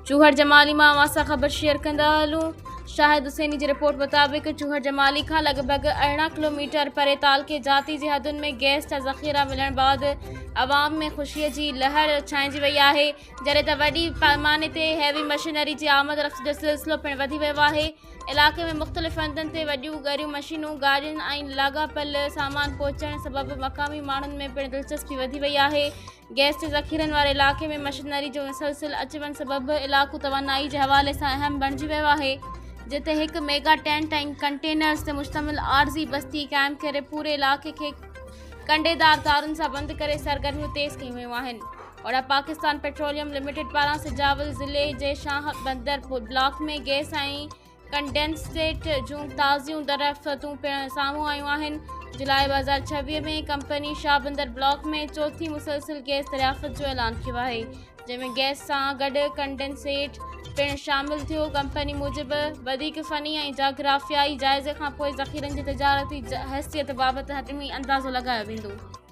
चूहड़ जमाली मां असां ख़बर शेयर कंदा हलूं। शाहिद हुसैनी जी रिपोर्ट मुताबिक़ चूहड़ जमाली खां लॻभॻि 18 किलोमीटर परे तालके जाती जी हदुनि में गैस जा ज़ख़ीरा मिलण बाद अवाम में ख़ुशीअ जी लहर छाइंजी वई आहे, जॾहिं त वॾी पैमाने ते हैवी मशीनरी जी आमद रफ़्त जो सिलसिलो पिणु वधी वियो आहे। इलाइक़े में मुख़्तलिफ़ हंधनि ते वॾियूं ॻरियूं मशीनूं गाॾियुनि ऐं लाॻापियल सामान पहुचण सबबि मक़ामी माण्हुनि में पिणु दिलचस्पी वधी वई आहे। गैस जे ज़ख़ीरनि वारे इलाइक़े में मशीनरी जो मुसलसिल अचवञ सबबि इलाइक़ो तवानाई जे हवाले सां अहम बणिजी वियो आहे, जिते हिकु मेगा टेंट ऐं कंटेनर्स ते मुश्तमिल आर्ज़ी बस्ती क़ाइमु करे पूरे इलाइक़े खे कंडेदार तारुनि सां बंदि करे सरगर्मियूं तेज़ कयूं वियूं आहिनि। ओड़ा पाकिस्तान पेट्रोलियम लिमिटेड पारां सिजावल ज़िले जे शाह बंदर ब्लॉक में गैस ऐं कंडेंसेट जूं ताज़ियूं दरख़्तूं पिणु साम्हूं आयूं आहिनि। जुलाई 2026 में कंपनी शाह बंदर ब्लॉक में चौथी मुसलसिल गैस दरियाफ़त जो ऐलान कयो आहे, जंहिंमें गैस सां गॾु कंडेंसेट पिणु शामिल थियो। कंपनी मूजिबि वधीक फ़नी ऐं जाग्राफ़ियाई जाइज़े खां पोइ ज़ख़ीरनि जी तिजारती हैसियत बाबति हटमी अंदाज़ो लॻायो वेंदो।